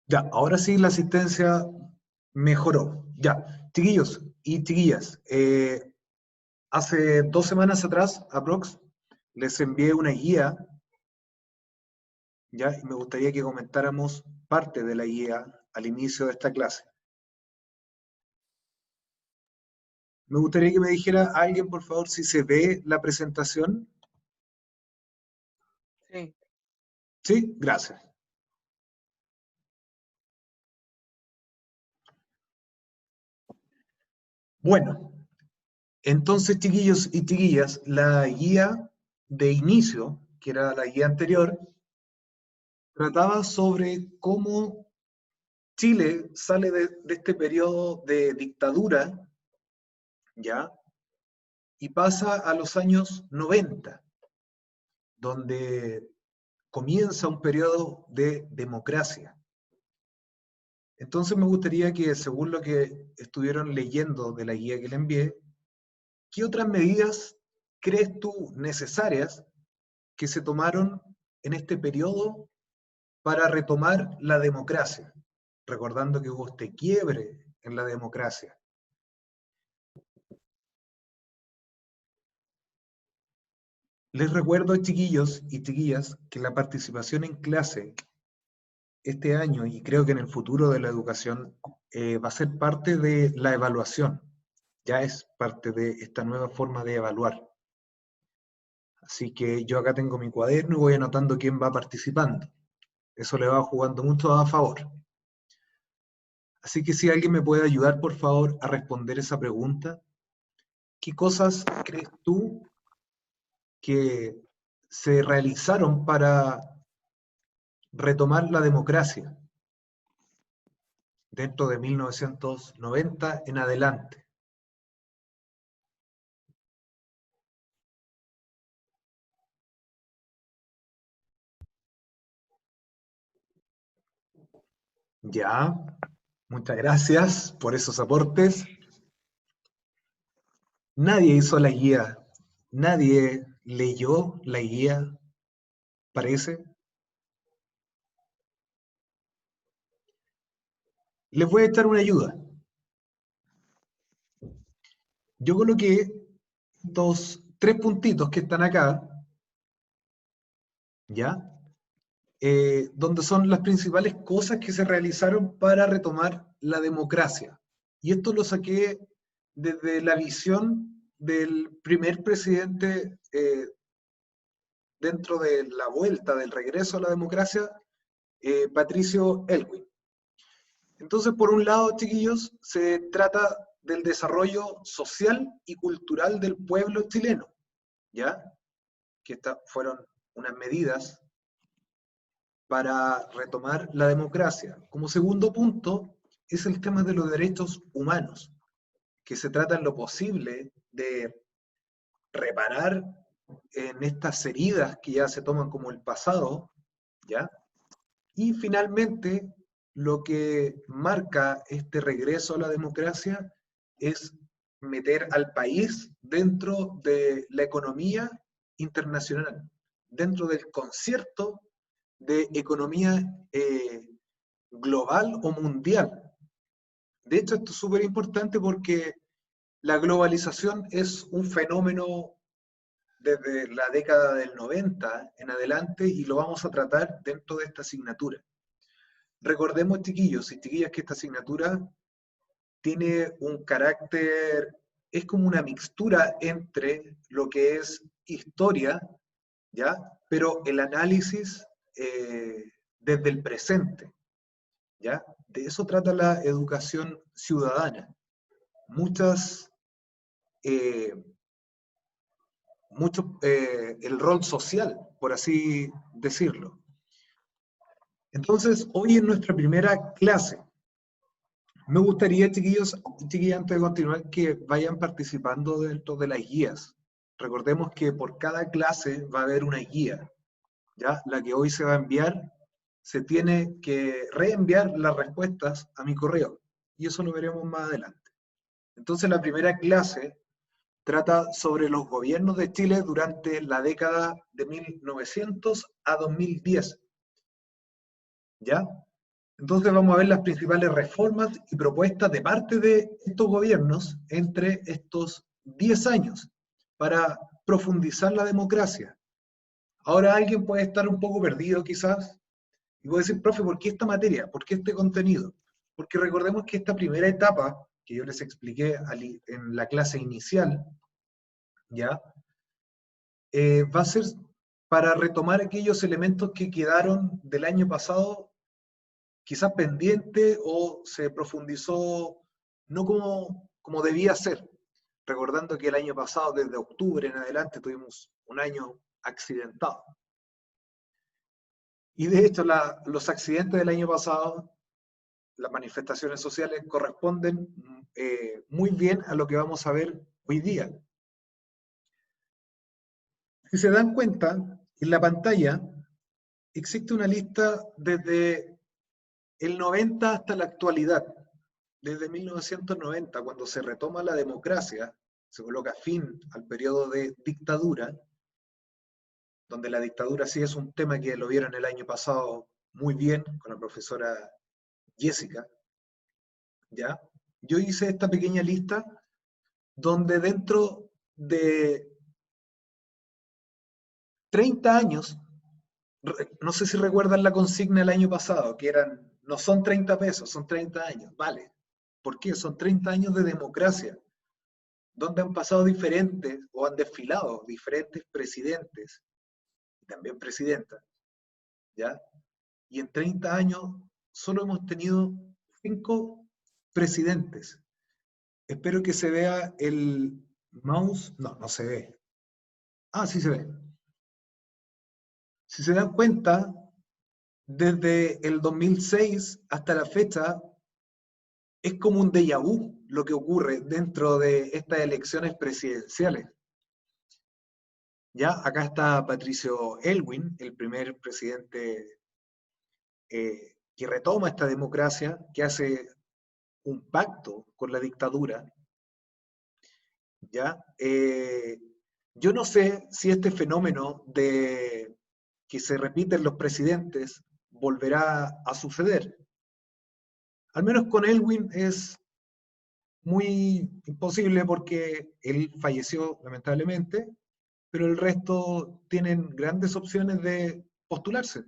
Ya, ahora sí la asistencia mejoró. Ya, chiquillos y chiquillas, hace 2 semanas atrás, aprox, les envié una guía, ya, y me gustaría que comentáramos parte de la guía al inicio de esta clase. Me gustaría que me dijera alguien, por favor, si se ve la presentación. Sí. Sí, gracias. Bueno, entonces, chiquillos y chiquillas, la guía de inicio, que era la guía anterior, trataba sobre cómo Chile sale de este periodo de dictadura, ¿ya? Y pasa a los años 90, donde comienza un periodo de democracia. Entonces me gustaría que, según lo que estuvieron leyendo de la guía que le envié, ¿qué otras medidas crees tú necesarias que se tomaron en este periodo para retomar la democracia? Recordando que hubo este quiebre en la democracia. Les recuerdo, chiquillos y chiquillas, que la participación en clase este año y creo que en el futuro de la educación va a ser parte de la evaluación. Ya es parte de esta nueva forma de evaluar. Así que yo acá tengo mi cuaderno y voy anotando quién va participando. Eso le va jugando mucho a favor. Así que si alguien me puede ayudar, por favor, a responder esa pregunta. ¿Qué cosas crees tú que se realizaron para retomar la democracia dentro de 1990 en adelante? Ya, muchas gracias por esos aportes. Nadie hizo la guía, nadie leyó la guía, parece. Les voy a echar una ayuda. Yo coloqué tres puntitos que están acá, ¿ya? Donde son las principales cosas que se realizaron para retomar la democracia. Y esto lo saqué desde la visión del primer presidente dentro de la vuelta del regreso a la democracia, Patricio Elwin. Entonces, por un lado, chiquillos, se trata del desarrollo social y cultural del pueblo chileno, ¿ya? Que fueron unas medidas para retomar la democracia. Como segundo punto, es el tema de los derechos humanos, que se trata en lo posible de reparar en estas heridas que ya se toman como el pasado, ¿ya? Y finalmente, lo que marca este regreso a la democracia es meter al país dentro de la economía internacional, dentro del concierto de economía global o mundial. De hecho, esto es súper importante porque la globalización es un fenómeno desde la década del 90 en adelante y lo vamos a tratar dentro de esta asignatura. Recordemos, chiquillos y chiquillas, que esta asignatura tiene un carácter, es como una mixtura entre lo que es historia, ¿ya? Pero el análisis desde el presente, ¿ya? De eso trata la educación ciudadana. Muchas, eh, el rol social, por así decirlo. Entonces, hoy en nuestra primera clase, me gustaría, chiquillos y chiquillas, antes de continuar, que vayan participando dentro de las guías. Recordemos que por cada clase va a haber una guía, ¿ya? La que hoy se va a enviar, se tiene que reenviar las respuestas a mi correo, y eso lo veremos más adelante. Entonces, la primera clase trata sobre los gobiernos de Chile durante la década de 1900 a 2010, ¿ya? Entonces vamos a ver las principales reformas y propuestas de parte de estos gobiernos entre estos 10 años para profundizar la democracia. Ahora alguien puede estar un poco perdido quizás y puede decir, profe, ¿por qué esta materia? ¿Por qué este contenido? Porque recordemos que esta primera etapa que yo les expliqué en la clase inicial, ¿ya? Va a ser para retomar aquellos elementos que quedaron del año pasado quizás pendiente o se profundizó no como debía ser. Recordando que el año pasado, desde octubre en adelante, tuvimos un año accidentado. Y de hecho, los accidentes del año pasado, las manifestaciones sociales, corresponden muy bien a lo que vamos a ver hoy día. Si se dan cuenta, en la pantalla existe una lista desde el 90 hasta la actualidad. Desde 1990, cuando se retoma la democracia, se coloca fin al periodo de dictadura, donde la dictadura sí es un tema que lo vieron el año pasado muy bien con la profesora Jessica, ¿ya? Yo hice esta pequeña lista donde dentro de 30 años, no sé si recuerdan la consigna del año pasado, que eran, no son 30 pesos, son 30 años, vale. ¿Por qué? Son 30 años de democracia, donde han pasado diferentes o han desfilado diferentes presidentes y también presidentas, ¿ya? Y en 30 años solo hemos tenido 5 presidentes. Espero que se vea el mouse. No, no se ve. Ah, sí se ve. Si se dan cuenta, desde el 2006 hasta la fecha, es como un déjà vu lo que ocurre dentro de estas elecciones presidenciales. Ya, acá está Patricio Elwin, el primer presidente que retoma esta democracia, que hace un pacto con la dictadura, ¿ya? Yo no sé si este fenómeno de que se repiten los presidentes volverá a suceder. Al menos con Elwin es muy imposible porque él falleció lamentablemente, pero el resto tienen grandes opciones de postularse.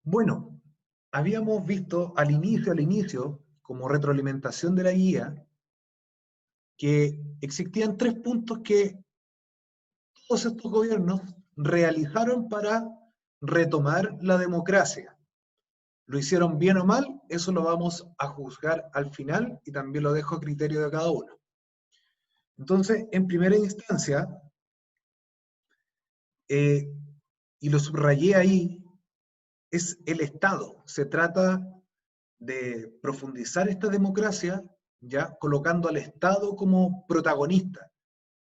Bueno, habíamos visto al inicio, como retroalimentación de la guía, que existían 3 puntos que todos estos gobiernos realizaron para retomar la democracia. ¿Lo hicieron bien o mal? Eso lo vamos a juzgar al final y también lo dejo a criterio de cada uno. Entonces, en primera instancia, y lo subrayé ahí, es el Estado. Se trata de profundizar esta democracia, ya colocando al Estado como protagonista.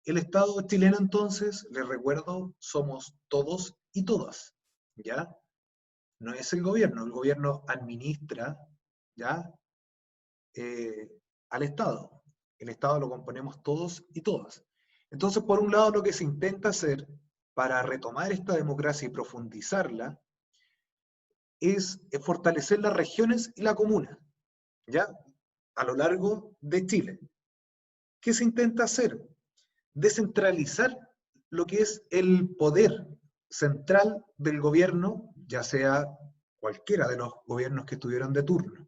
El Estado chileno, entonces, les recuerdo, somos todos y todas, ¿ya? No es el gobierno administra, ¿ya? Eh, al Estado. El Estado lo componemos todos y todas. Entonces, por un lado, lo que se intenta hacer para retomar esta democracia y profundizarla es fortalecer las regiones y la comuna, ¿ya? A lo largo de Chile. ¿Qué se intenta hacer? Descentralizar lo que es el poder central del gobierno, ya sea cualquiera de los gobiernos que estuvieron de turno.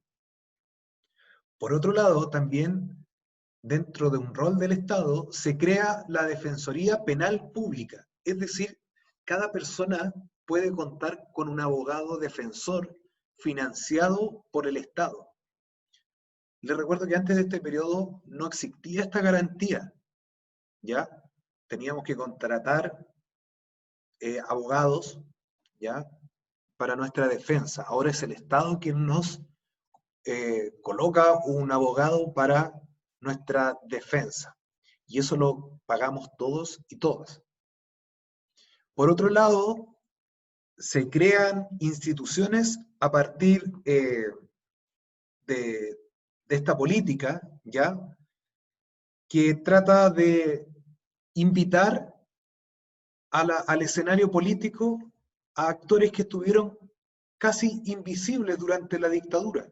Por otro lado, también dentro de un rol del Estado se crea la Defensoría Penal Pública, es decir, cada persona puede contar con un abogado defensor financiado por el Estado. Les recuerdo que antes de este periodo no existía esta garantía, ¿ya? Teníamos que contratar abogados, ¿ya? Para nuestra defensa. Ahora es el Estado quien nos coloca un abogado para nuestra defensa. Y eso lo pagamos todos y todas. Por otro lado, se crean instituciones a partir de esta política, ¿ya? Que trata de invitar al escenario político a actores que estuvieron casi invisibles durante la dictadura,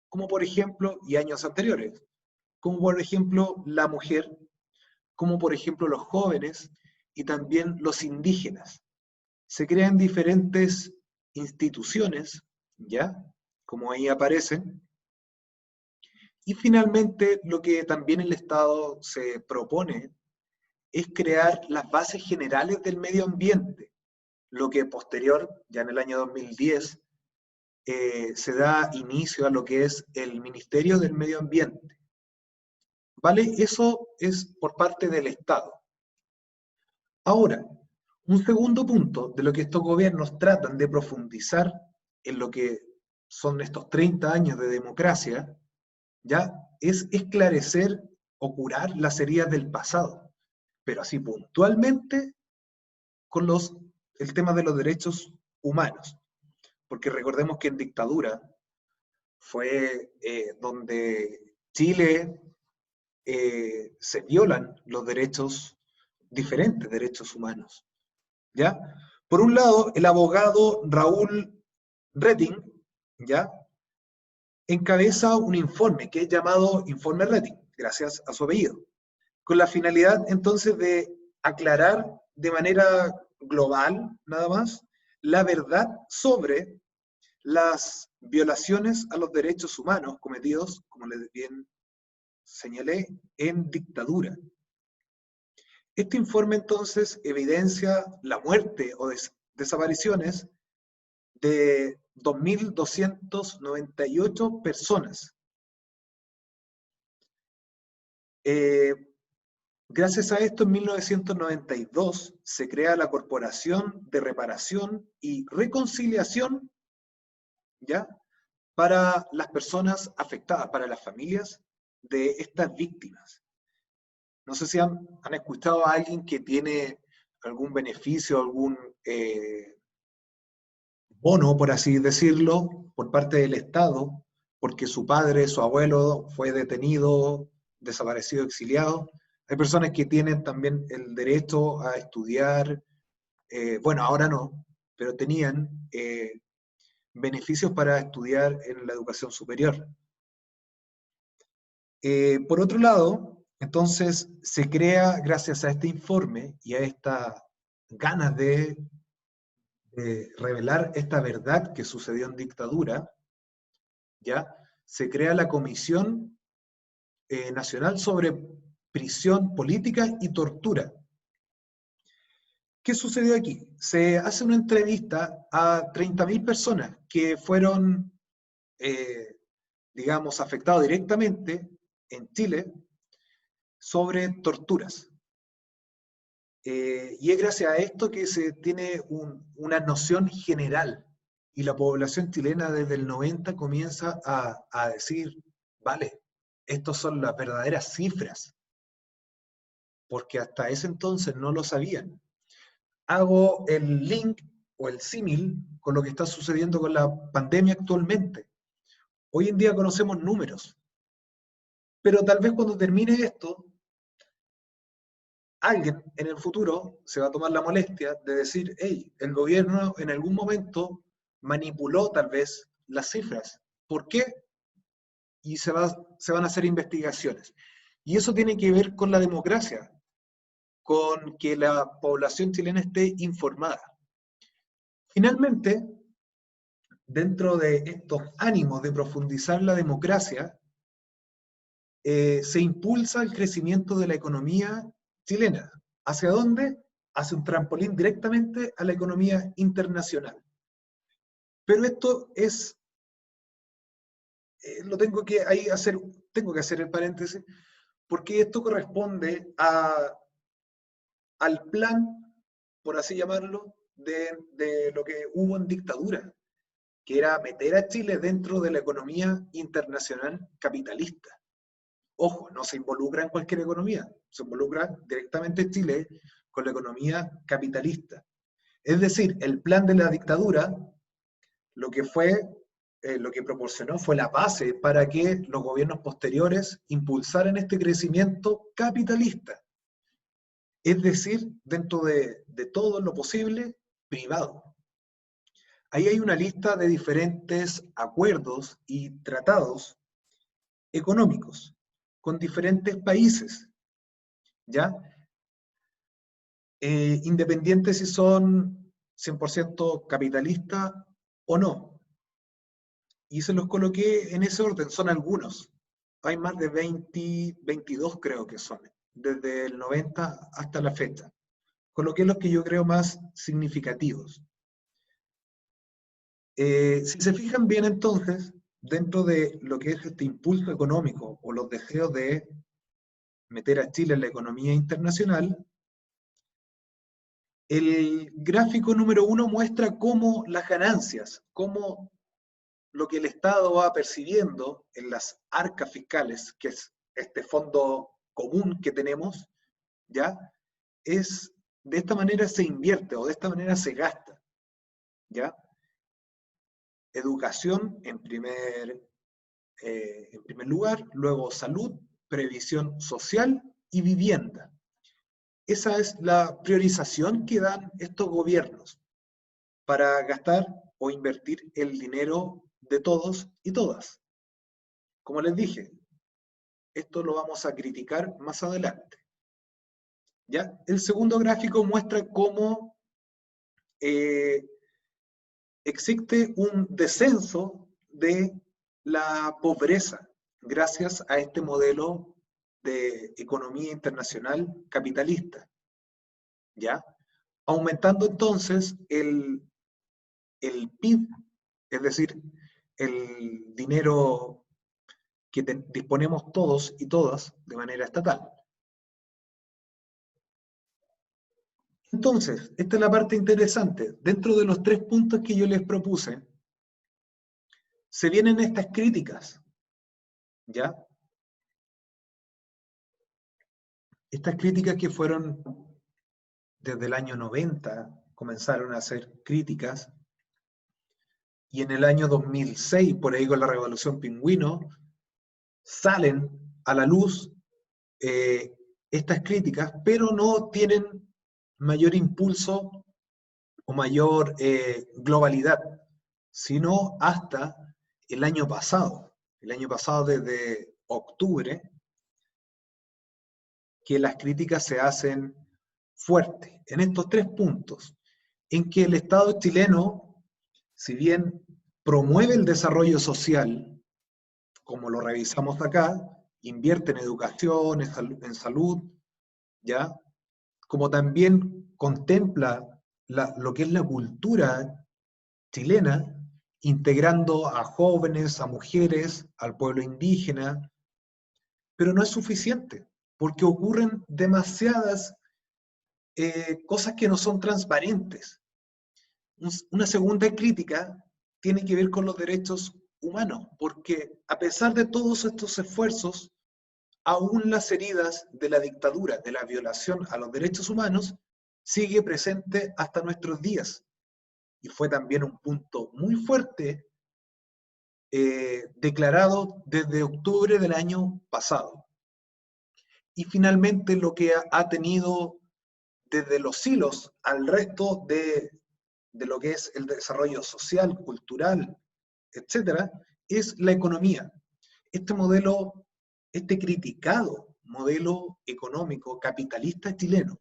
como por ejemplo, y años anteriores, como por ejemplo la mujer, como por ejemplo los jóvenes y también los indígenas. Se crean diferentes instituciones, ¿ya? Como ahí aparecen. Y finalmente, lo que también el Estado se propone es crear las bases generales del medio ambiente, lo que posterior, ya en el año 2010, se da inicio a lo que es el Ministerio del Medio Ambiente. ¿Vale? Eso es por parte del Estado. Ahora, un segundo punto de lo que estos gobiernos tratan de profundizar en lo que son estos 30 años de democracia, ¿ya? Es esclarecer o curar las heridas del pasado, pero así puntualmente con el tema de los derechos humanos, porque recordemos que en dictadura fue donde Chile se violan los derechos, diferentes derechos humanos, ¿ya? Por un lado, el abogado Raúl Rettig, ¿ya? Encabeza un informe que es llamado Informe Rettig, gracias a su apellido, con la finalidad entonces de aclarar de manera global, nada más, la verdad sobre las violaciones a los derechos humanos cometidos, como les bien señalé, en dictadura. Este informe entonces evidencia la muerte o desapariciones de 2.298 personas. Gracias a esto, en 1992 se crea la Corporación de Reparación y Reconciliación, ¿ya? Para las personas afectadas, para las familias de estas víctimas. No sé si han escuchado a alguien que tiene algún beneficio, algún bono, por así decirlo, por parte del Estado, porque su padre, su abuelo fue detenido, desaparecido, exiliado. Hay personas que tienen también el derecho a estudiar, bueno, ahora no, pero tenían beneficios para estudiar en la educación superior. Por otro lado, entonces se crea, gracias a este informe y a esta ganas de revelar esta verdad que sucedió en dictadura, ¿ya? Se crea la Comisión Nacional sobre Prisión Política y Tortura. ¿Qué sucedió aquí? Se hace una entrevista a 30.000 personas que fueron, digamos, afectados directamente en Chile sobre torturas. Y es gracias a esto que se tiene una noción general y la población chilena desde el 90 comienza a decir, vale, estas son las verdaderas cifras, porque hasta ese entonces no lo sabían. Hago el link o el símil con lo que está sucediendo con la pandemia actualmente. Hoy en día conocemos números, pero tal vez cuando termine esto, alguien en el futuro se va a tomar la molestia de decir, hey, el gobierno en algún momento manipuló tal vez las cifras. ¿Por qué? Y se van a hacer investigaciones. Y eso tiene que ver con la democracia, con que la población chilena esté informada. Finalmente, dentro de estos ánimos de profundizar la democracia, se impulsa el crecimiento de la economía chilena. ¿Hacia dónde? Hacia un trampolín directamente a la economía internacional. Pero esto es, lo tengo que ahí hacer, tengo que hacer el paréntesis, porque esto corresponde al plan, por así llamarlo, de lo que hubo en dictadura, que era meter a Chile dentro de la economía internacional capitalista. Ojo, no se involucra en cualquier economía, se involucra directamente Chile con la economía capitalista. Es decir, el plan de la dictadura, lo que lo que proporcionó fue la base para que los gobiernos posteriores impulsaran este crecimiento capitalista. Es decir, dentro de todo lo posible, privado. Ahí hay una lista de diferentes acuerdos y tratados económicos con diferentes países, ¿ya? Independientes si son 100% capitalistas o no. Y se los coloqué en ese orden, son algunos. Hay más de 20, 22 creo que son, desde el 90 hasta la fecha. Coloqué los que yo creo más significativos. Si se fijan bien entonces, dentro de lo que es este impulso económico o los deseos de meter a Chile en la economía internacional, el gráfico número 1 muestra cómo las ganancias, cómo lo que el Estado va percibiendo en las arcas fiscales, que es este fondo común que tenemos, ¿ya? Es, de esta manera se invierte o de esta manera se gasta, ¿ya? Educación en primer lugar, luego salud, previsión social y vivienda. Esa es la priorización que dan estos gobiernos para gastar o invertir el dinero de todos y todas. Como les dije, esto lo vamos a criticar más adelante. ¿Ya? El segundo gráfico muestra cómo existe un descenso de la pobreza gracias a este modelo de economía internacional capitalista, ¿ya? Aumentando entonces el PIB, es decir, el dinero que disponemos todos y todas de manera estatal. Entonces, esta es la parte interesante. Dentro de los 3 puntos que yo les propuse, se vienen estas críticas, ¿ya? Estas críticas que fueron desde el año 90, comenzaron a hacer críticas, y en el año 2006, por ahí con la Revolución Pingüino, salen a la luz eh, estas críticas, pero no tienen mayor impulso o mayor globalidad, sino hasta el año pasado. El año pasado, desde octubre, que las críticas se hacen fuertes en estos 3 puntos, en que el Estado chileno, si bien promueve el desarrollo social, como lo revisamos acá, invierte en educación, en salud, ¿ya? Como también contempla lo que es la cultura chilena, integrando a jóvenes, a mujeres, al pueblo indígena, pero no es suficiente, porque ocurren demasiadas cosas que no son transparentes. Una segunda crítica tiene que ver con los derechos humanos, porque a pesar de todos estos esfuerzos, aún las heridas de la dictadura, de la violación a los derechos humanos, sigue presente hasta nuestros días. Y fue también un punto muy fuerte declarado desde octubre del año pasado. Y finalmente lo que ha tenido desde los hilos al resto de lo que es el desarrollo social, cultural, etcétera, es la economía. Este modelo, este criticado modelo económico capitalista chileno,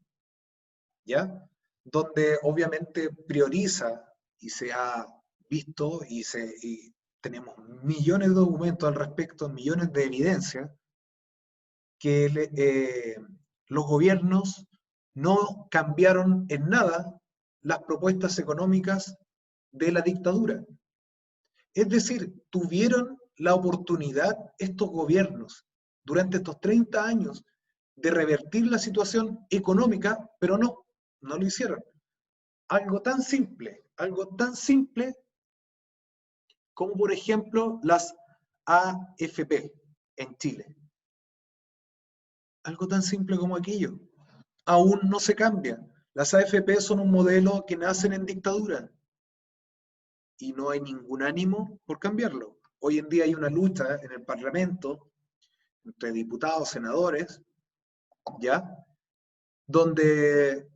¿ya? Donde obviamente prioriza y se ha visto y tenemos millones de documentos al respecto, millones de evidencias, que los gobiernos no cambiaron en nada las propuestas económicas de la dictadura. Es decir, tuvieron la oportunidad estos gobiernos durante estos 30 años de revertir la situación económica, pero no lo hicieron. Algo tan simple como por ejemplo las AFP en Chile. Algo tan simple como aquello. Aún no se cambia. Las AFP son un modelo que nacen en dictadura y no hay ningún ánimo por cambiarlo. Hoy en día hay una lucha en el Parlamento entre diputados, senadores, ¿ya? Donde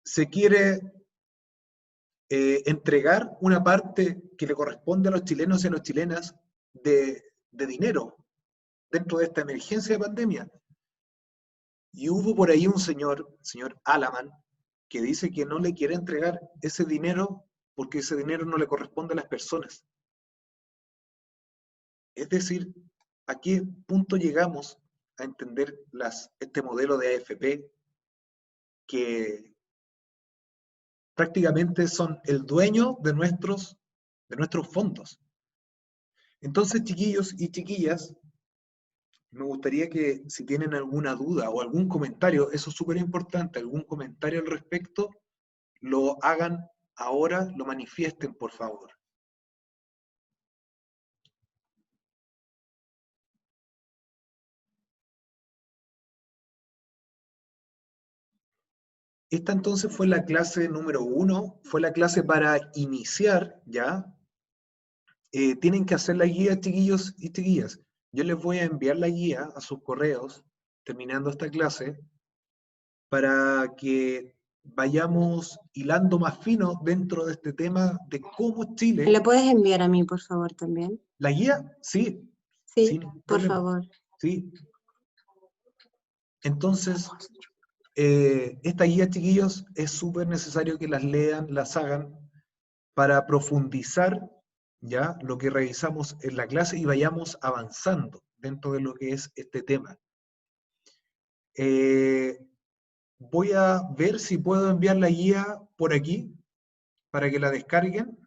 se quiere entregar una parte que le corresponde a los chilenos y a las chilenas de dinero dentro de esta emergencia de pandemia. Y hubo por ahí un señor Alaman, que dice que no le quiere entregar ese dinero porque ese dinero no le corresponde a las personas. Es decir, ¿a qué punto llegamos a entender este modelo de AFP que prácticamente son el dueño de nuestros fondos? Entonces, chiquillos y chiquillas, me gustaría que si tienen alguna duda o algún comentario, eso es súper importante, algún comentario al respecto, lo hagan ahora, lo manifiesten, por favor. Esta entonces fue la clase número 1, fue la clase para iniciar, ¿ya? Tienen que hacer la guía, chiquillos y chiquillas. Yo les voy a enviar la guía a sus correos, terminando esta clase, para que vayamos hilando más fino dentro de este tema de cómo ¿Me Chile. la puedes enviar a mí, por favor, también? ¿La guía? Sí, Sí, sin ningún por problema. favor. Sí. Entonces, esta guía, chiquillos, es súper necesario que las lean, las hagan, para profundizar ya lo que revisamos en la clase y vayamos avanzando dentro de lo que es este tema. Voy a ver si puedo enviar la guía por aquí para que la descarguen.